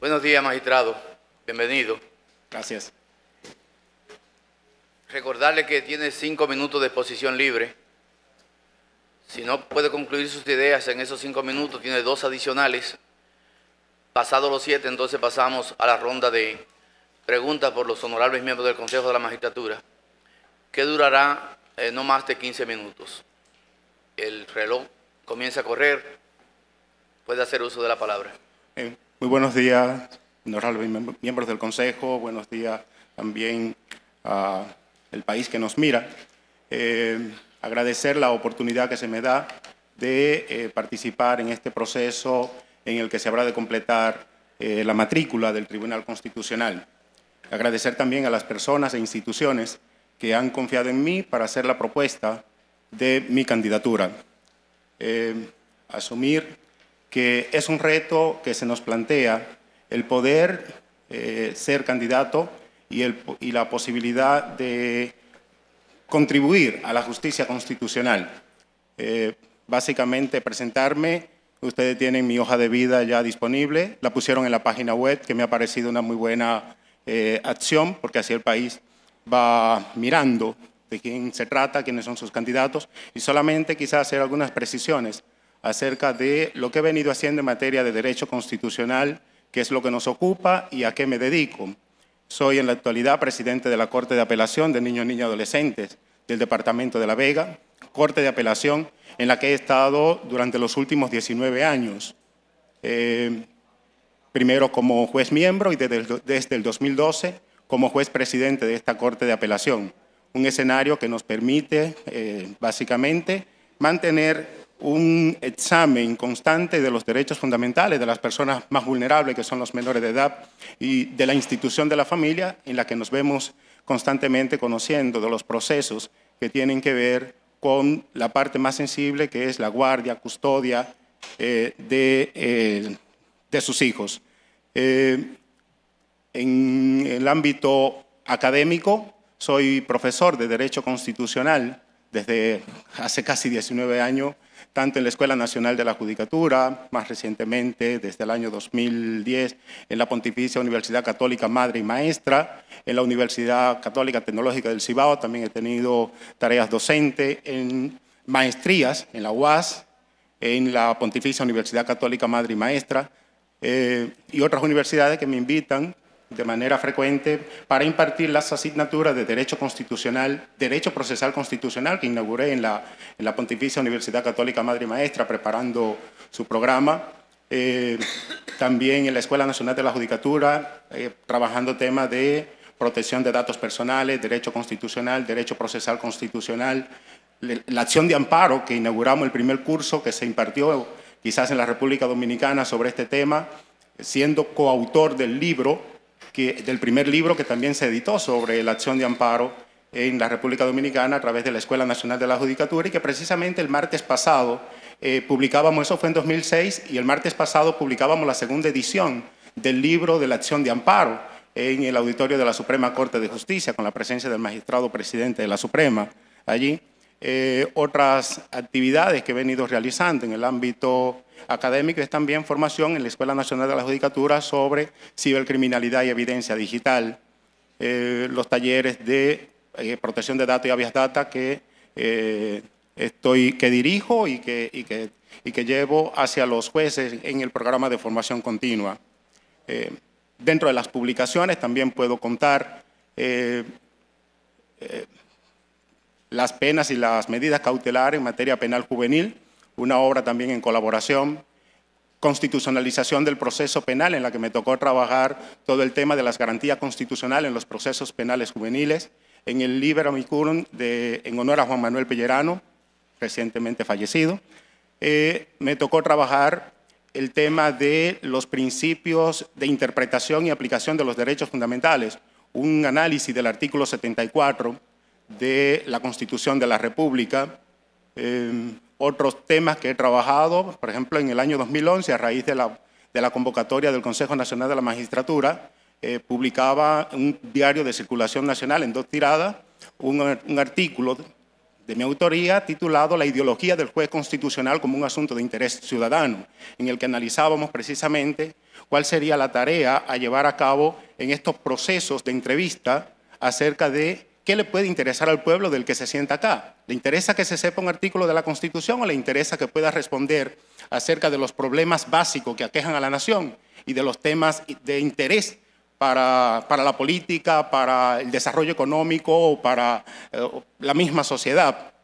Buenos días, magistrado. Bienvenido. Gracias. Recordarle que tiene 5 minutos de exposición libre. Si no puede concluir sus ideas en esos 5 minutos, tiene 2 adicionales. Pasados los 7, entonces pasamos a la ronda de preguntas por los honorables miembros del Consejo de la Magistratura, que durará no más de 15 minutos. El reloj comienza a correr. Puede hacer uso de la palabra. Muy buenos días, honorables miembros del Consejo. Buenos días también al país que nos mira. Agradecer la oportunidad que se me da de participar en este proceso en el que se habrá de completar la matrícula del Tribunal Constitucional. Agradecer también a las personas e instituciones que han confiado en mí para hacer la propuesta de mi candidatura. Asumir que es un reto que se nos plantea el poder ser candidato y la posibilidad de contribuir a la justicia constitucional. Básicamente presentarme, ustedes tienen mi hoja de vida ya disponible, la pusieron en la página web, que me ha parecido una muy buena acción, porque así el país va mirando de quién se trata, quiénes son sus candidatos, y solamente quizás hacer algunas precisiones acerca de lo que he venido haciendo en materia de derecho constitucional, qué es lo que nos ocupa y a qué me dedico. Soy en la actualidad presidente de la Corte de Apelación de Niños, Niñas y Adolescentes del Departamento de La Vega, Corte de Apelación en la que he estado durante los últimos 19 años. Primero como juez miembro y desde el 2012 como juez presidente de esta Corte de Apelación. Un escenario que nos permite, básicamente, mantener un examen constante de los derechos fundamentales de las personas más vulnerables, que son los menores de edad, y de la institución de la familia, en la que nos vemos constantemente conociendo de los procesos que tienen que ver con la parte más sensible, que es la guardia, custodia de sus hijos. En el ámbito académico, soy profesor de Derecho Constitucional desde hace casi 19 años, tanto en la Escuela Nacional de la Judicatura, más recientemente, desde el año 2010, en la Pontificia Universidad Católica Madre y Maestra, en la Universidad Católica Tecnológica del Cibao, también he tenido tareas docentes, en maestrías, en la UAS, en la Pontificia Universidad Católica Madre y Maestra, y otras universidades que me invitan de manera frecuente para impartir las asignaturas de Derecho Constitucional, Derecho Procesal Constitucional, que inauguré en la Pontificia Universidad Católica Madre y Maestra, preparando su programa. También en la Escuela Nacional de la Judicatura, trabajando temas de protección de datos personales, Derecho Constitucional, Derecho Procesal Constitucional, la acción de amparo, que inauguramos el primer curso que se impartió quizás en la República Dominicana sobre este tema, siendo coautor del primer libro que también se editó sobre la acción de amparo en la República Dominicana a través de la Escuela Nacional de la Judicatura, y que precisamente el martes pasado publicábamos, eso fue en 2006, y el martes pasado publicábamos la segunda edición del libro de la acción de amparo en el auditorio de la Suprema Corte de Justicia, con la presencia del magistrado presidente de la Suprema allí. Otras actividades que he venido realizando en el ámbito académico es también formación en la Escuela Nacional de la Judicatura sobre cibercriminalidad y evidencia digital, los talleres de protección de datos y habeas data que dirijo y que llevo hacia los jueces en el programa de formación continua. Dentro de las publicaciones también puedo contar las penas y las medidas cautelares en materia penal juvenil, una obra también en colaboración, constitucionalización del proceso penal, en la que me tocó trabajar todo el tema de las garantías constitucionales en los procesos penales juveniles, en el Liber Amicurum en honor a Juan Manuel Pellerano, recientemente fallecido. Me tocó trabajar el tema de los principios de interpretación y aplicación de los derechos fundamentales, un análisis del artículo 74 de la Constitución de la República. Otros temas que he trabajado, por ejemplo, en el año 2011, a raíz de la convocatoria del Consejo Nacional de la Magistratura, publicaba un diario de circulación nacional en 2 tiradas, un artículo de mi autoría, titulado La ideología del juez constitucional como un asunto de interés ciudadano, en el que analizábamos precisamente cuál sería la tarea a llevar a cabo en estos procesos de entrevista acerca de qué le puede interesar al pueblo del que se sienta acá. ¿Le interesa que se sepa un artículo de la Constitución o le interesa que pueda responder acerca de los problemas básicos que aquejan a la nación y de los temas de interés para la política, para el desarrollo económico o para la misma sociedad?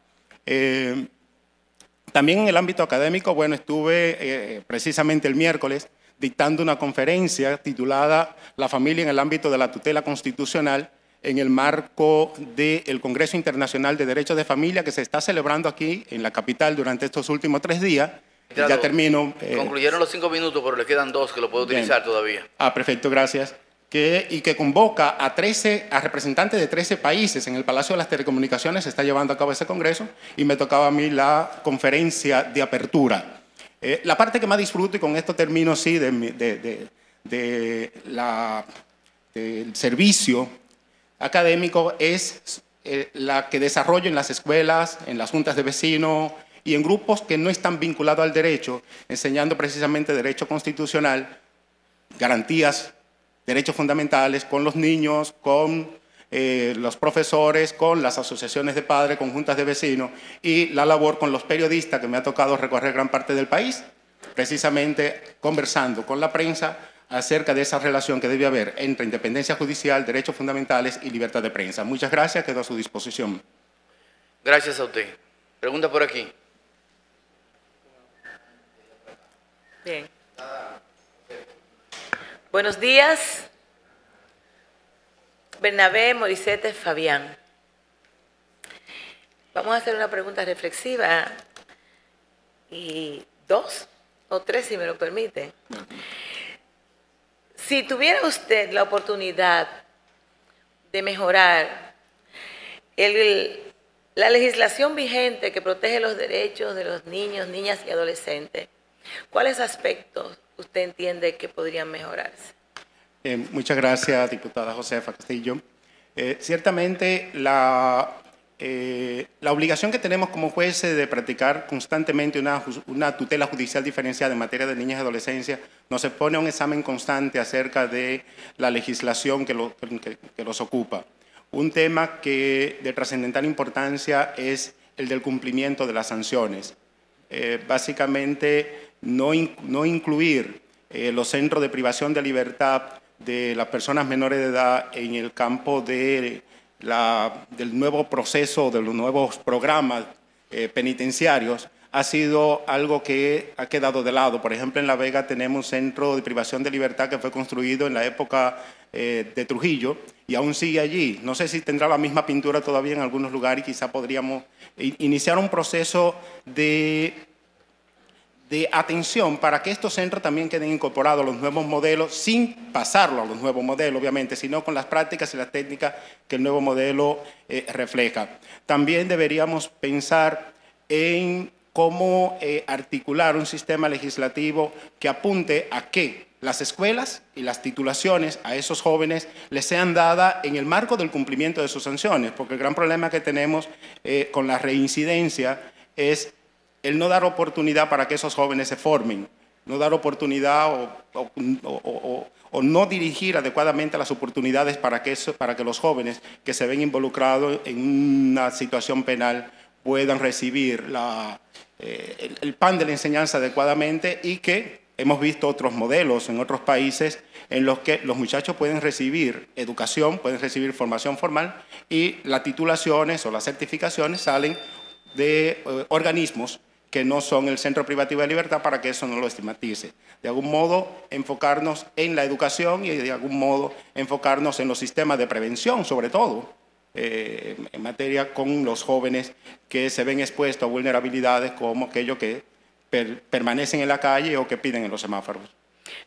También en el ámbito académico, bueno, estuve precisamente el miércoles dictando una conferencia titulada La familia en el ámbito de la tutela constitucional, en el marco del Congreso Internacional de Derechos de Familia que se está celebrando aquí en la capital durante estos últimos 3 días. Ya termino. Concluyeron los 5 minutos, pero le quedan 2 que lo puedo utilizar todavía. Perfecto, gracias. Y que convoca a representantes de 13 países. En el Palacio de las Telecomunicaciones se está llevando a cabo ese congreso y me tocaba a mí la conferencia de apertura. La parte que más disfruto, y con esto termino, sí, del servicio académico, es la que desarrollo en las escuelas, en las juntas de vecinos y en grupos que no están vinculados al derecho, enseñando precisamente derecho constitucional, garantías, derechos fundamentales con los niños, con los profesores, con las asociaciones de padres, con juntas de vecinos, y la labor con los periodistas, que me ha tocado recorrer gran parte del país, precisamente conversando con la prensa acerca de esa relación que debe haber entre independencia judicial, derechos fundamentales y libertad de prensa. Muchas gracias, quedo a su disposición. Gracias a usted. Pregunta por aquí. Bien. Buenos días. Bernabé Morissette Fabián. Vamos a hacer una pregunta reflexiva y 2 o 3, si me lo permite. Si tuviera usted la oportunidad de mejorar la legislación vigente que protege los derechos de los niños, niñas y adolescentes, ¿cuáles aspectos usted entiende que podrían mejorarse? Muchas gracias, diputada Josefa Castillo. Ciertamente, la obligación que tenemos como jueces de practicar constantemente una tutela judicial diferenciada en materia de niñas y adolescencia nos expone a un examen constante acerca de la legislación que los ocupa. Un tema de trascendental importancia es el del cumplimiento de las sanciones. Básicamente, no incluir los centros de privación de libertad de las personas menores de edad en el campo del nuevo proceso, de los nuevos programas penitenciarios, ha sido algo que ha quedado de lado. Por ejemplo, en La Vega tenemos un centro de privación de libertad que fue construido en la época de Trujillo y aún sigue allí. No sé si tendrá la misma pintura todavía en algunos lugares y quizá podríamos iniciar un proceso de atención para que estos centros también queden incorporados a los nuevos modelos, sin pasarlo a los nuevos modelos, obviamente, sino con las prácticas y las técnicas que el nuevo modelo refleja. También deberíamos pensar en cómo articular un sistema legislativo que apunte a que las escuelas y las titulaciones a esos jóvenes les sean dadas en el marco del cumplimiento de sus sanciones, porque el gran problema que tenemos con la reincidencia es el no dar oportunidad para que esos jóvenes se formen, no dar oportunidad o no dirigir adecuadamente las oportunidades para que los jóvenes que se ven involucrados en una situación penal puedan recibir el pan de la enseñanza adecuadamente, y que hemos visto otros modelos en otros países en los que los muchachos pueden recibir educación, pueden recibir formación formal y las titulaciones o las certificaciones salen de organismos que no son el Centro Privativo de Libertad, para que eso no lo estigmatice. De algún modo, enfocarnos en la educación y de algún modo enfocarnos en los sistemas de prevención, sobre todo, en materia con los jóvenes que se ven expuestos a vulnerabilidades como aquellos que permanecen en la calle o que piden en los semáforos.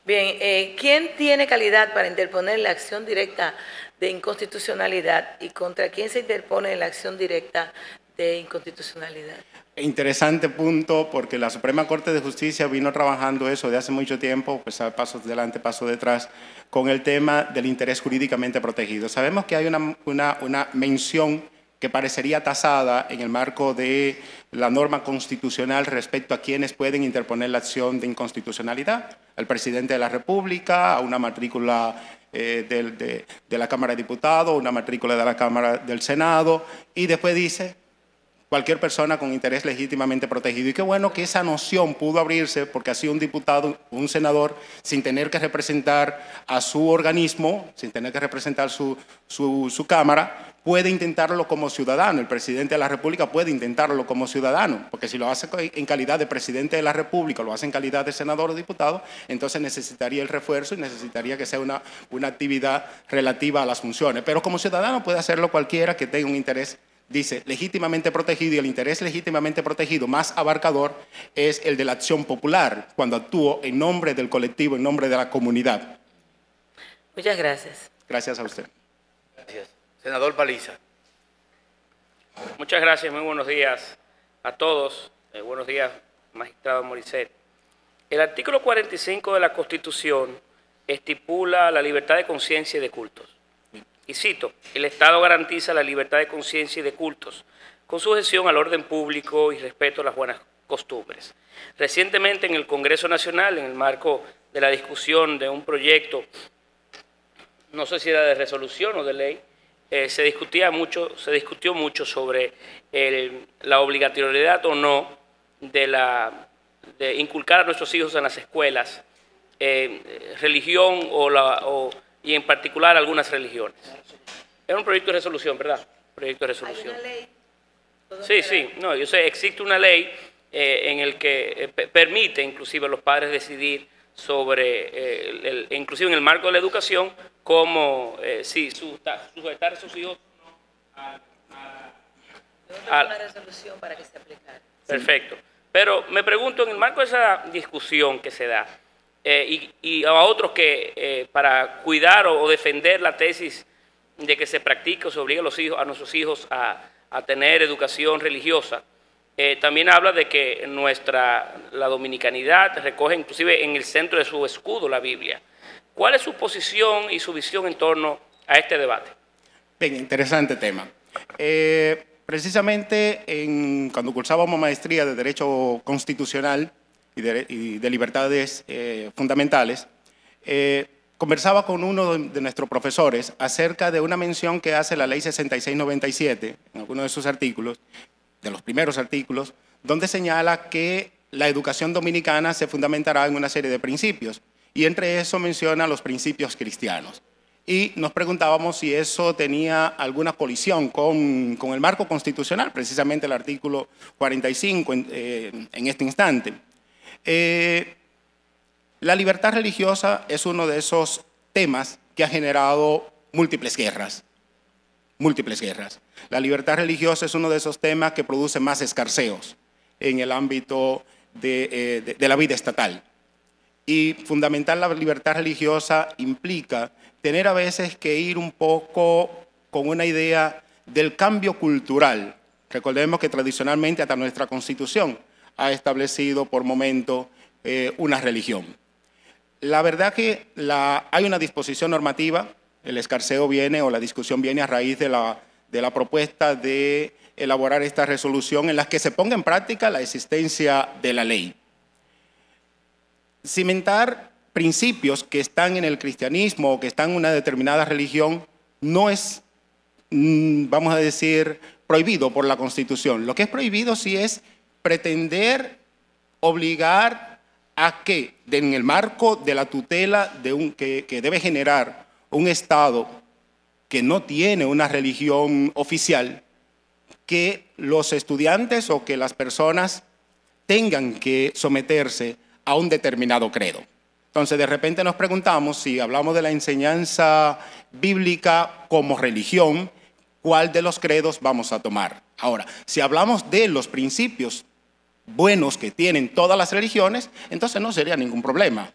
Bien, ¿quién tiene calidad para interponer la acción directa de inconstitucionalidad y contra quién se interpone la acción directa de inconstitucionalidad? Interesante punto, porque la Suprema Corte de Justicia vino trabajando eso de hace mucho tiempo, pues a pasos delante, pasos detrás, con el tema del interés jurídicamente protegido. Sabemos que hay una mención que parecería tasada en el marco de la norma constitucional respecto a quienes pueden interponer la acción de inconstitucionalidad. Al presidente de la República, a una matrícula de la Cámara de Diputados, una matrícula de la Cámara del Senado, y después dice cualquier persona con interés legítimamente protegido. Y qué bueno que esa noción pudo abrirse, porque así un diputado, un senador, sin tener que representar a su organismo, sin tener que representar su Cámara, puede intentarlo como ciudadano. El presidente de la República puede intentarlo como ciudadano, porque si lo hace en calidad de presidente de la República, lo hace en calidad de senador o diputado, entonces necesitaría el refuerzo y necesitaría que sea una actividad relativa a las funciones. Pero como ciudadano puede hacerlo cualquiera que tenga un interés, dice, legítimamente protegido, y el interés legítimamente protegido más abarcador es el de la acción popular, cuando actúo en nombre del colectivo, en nombre de la comunidad. Muchas gracias. Gracias a usted. Gracias. Senador Paliza. Muchas gracias, muy buenos días a todos. Buenos días, magistrado Morissette. El artículo 45 de la Constitución estipula la libertad de conciencia y de cultos. Y cito, el Estado garantiza la libertad de conciencia y de cultos, con sujeción al orden público y respeto a las buenas costumbres. Recientemente en el Congreso Nacional, en el marco de la discusión de un proyecto, no sé si era de resolución o de ley, se discutió mucho sobre la obligatoriedad o no de inculcar a nuestros hijos en las escuelas religión y en particular algunas religiones. Es un proyecto de resolución, ¿verdad? Proyecto de resolución. ¿Hay una ley? Sí, no, yo sé, existe una ley en el que permite inclusive a los padres decidir sobre, inclusive en el marco de la educación, cómo sujetar a sus hijos a una resolución para que se aplicara. Perfecto. Pero me pregunto, en el marco de esa discusión que se da, y a otros que para cuidar o defender la tesis de que se practique o se obligue a nuestros hijos a tener educación religiosa, también habla de que la dominicanidad recoge inclusive en el centro de su escudo la Biblia. ¿Cuál es su posición y su visión en torno a este debate? Bien, interesante tema. Precisamente cuando cursábamos maestría de Derecho Constitucional y de Libertades Fundamentales, conversaba con uno de nuestros profesores acerca de una mención que hace la Ley 6697 en alguno de sus artículos, de los primeros artículos, donde señala que la educación dominicana se fundamentará en una serie de principios, y entre eso menciona los principios cristianos. Y nos preguntábamos si eso tenía alguna colisión con el marco constitucional, precisamente el artículo 45 en este instante. La libertad religiosa es uno de esos temas que ha generado múltiples guerras. La libertad religiosa es uno de esos temas que produce más escarceos en el ámbito de la vida estatal. Y fundamentar la libertad religiosa implica tener a veces que ir un poco con una idea del cambio cultural. Recordemos que tradicionalmente hasta nuestra Constitución ha establecido por momento una religión. La verdad que hay una disposición normativa, el escarceo viene o la discusión viene a raíz de la propuesta de elaborar esta resolución en la que se ponga en práctica la existencia de la ley. Cimentar principios que están en el cristianismo o que están en una determinada religión no es, vamos a decir, prohibido por la Constitución. Lo que es prohibido sí es pretender obligar a que, en el marco de la tutela que debe generar un Estado que no tiene una religión oficial, que los estudiantes o que las personas tengan que someterse a un determinado credo. Entonces, de repente nos preguntamos, si hablamos de la enseñanza bíblica como religión, ¿cuál de los credos vamos a tomar? Ahora, si hablamos de los principios buenos que tienen todas las religiones, entonces no sería ningún problema,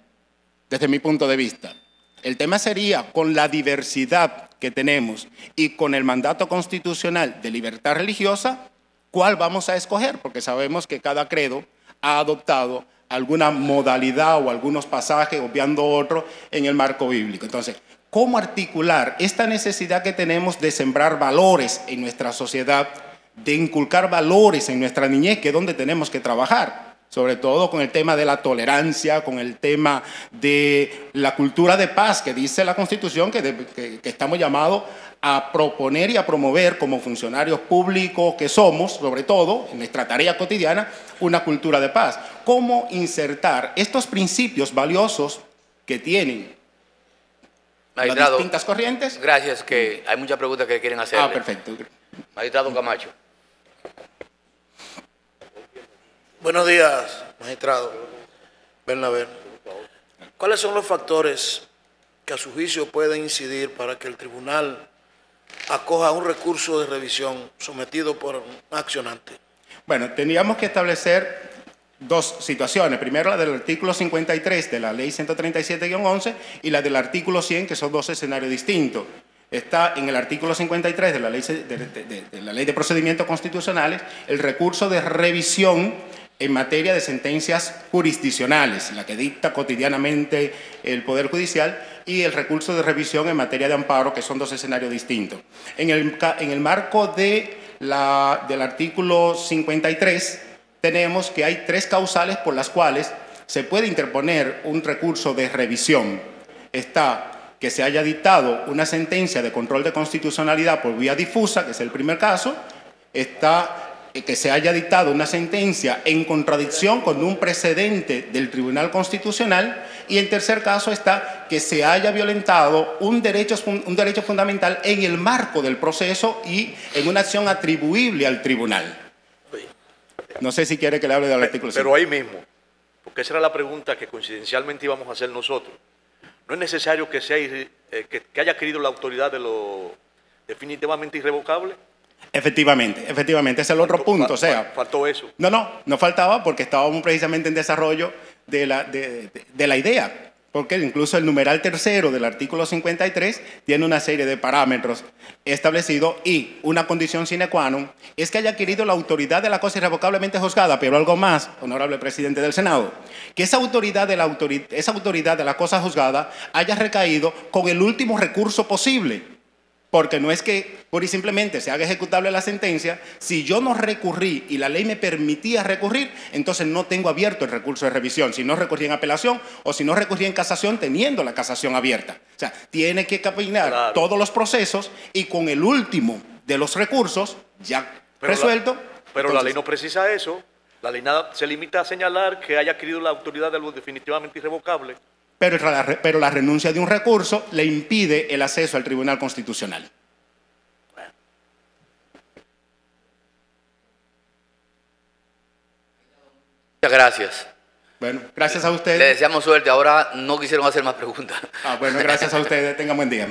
desde mi punto de vista. El tema sería, con la diversidad que tenemos y con el mandato constitucional de libertad religiosa, ¿cuál vamos a escoger? Porque sabemos que cada credo ha adoptado alguna modalidad o algunos pasajes, obviando otro, en el marco bíblico. Entonces, cómo articular esta necesidad que tenemos de sembrar valores en nuestra sociedad, de inculcar valores en nuestra niñez, que es donde tenemos que trabajar, sobre todo con el tema de la tolerancia, con el tema de la cultura de paz, que dice la Constitución que estamos llamados a proponer y a promover como funcionarios públicos que somos, sobre todo en nuestra tarea cotidiana, una cultura de paz. ¿Cómo insertar estos principios valiosos que tienen las distintas corrientes? Gracias, que hay muchas preguntas que quieren hacerle. Perfecto. Magistrado Camacho. Buenos días, magistrado Bernabé. ¿Cuáles son los factores que a su juicio pueden incidir para que el tribunal acoja un recurso de revisión sometido por un accionante? Bueno, teníamos que establecer dos situaciones. Primero, la del artículo 53 de la ley 137-11 y la del artículo 100, que son dos escenarios distintos. Está en el artículo 53 de la ley de procedimientos constitucionales el recurso de revisión en materia de sentencias jurisdiccionales, la que dicta cotidianamente el Poder Judicial, y el recurso de revisión en materia de amparo, que son dos escenarios distintos. En el marco del artículo 53, tenemos que hay tres causales por las cuales se puede interponer un recurso de revisión. Está que se haya dictado una sentencia de control de constitucionalidad por vía difusa, que es el primer caso. Está que se haya dictado una sentencia en contradicción con un precedente del Tribunal Constitucional, y en tercer caso está que se haya violentado un derecho fundamental en el marco del proceso y en una acción atribuible al tribunal. No sé si quiere que le hable del artículo 5. Pero ahí mismo, porque esa era la pregunta que coincidencialmente íbamos a hacer nosotros. ¿No es necesario que que haya querido la autoridad de lo definitivamente irrevocable? Efectivamente, ese es el otro punto. O sea, faltó eso. No faltaba, porque estábamos precisamente en desarrollo de la idea. Porque incluso el numeral tercero del artículo 53 tiene una serie de parámetros establecidos, y una condición sine qua non es que haya adquirido la autoridad de la cosa irrevocablemente juzgada, pero algo más, honorable presidente del Senado, que esa autoridad de la cosa juzgada haya recaído con el último recurso posible. Porque no es que pura y simplemente se haga ejecutable la sentencia. Si yo no recurrí y la ley me permitía recurrir, entonces no tengo abierto el recurso de revisión. Si no recurrí en apelación o si no recurrí en casación, teniendo la casación abierta. O sea, tiene que caminar todos los procesos, y con el último de los recursos ya resuelto. Pero la ley no precisa eso. La ley nada se limita a señalar que haya adquirido la autoridad de lo definitivamente irrevocable. Pero la renuncia de un recurso le impide el acceso al Tribunal Constitucional. Muchas gracias. Bueno, gracias a ustedes. Le deseamos suerte. Ahora no quisieron hacer más preguntas. Bueno, gracias a ustedes. Tengan buen día.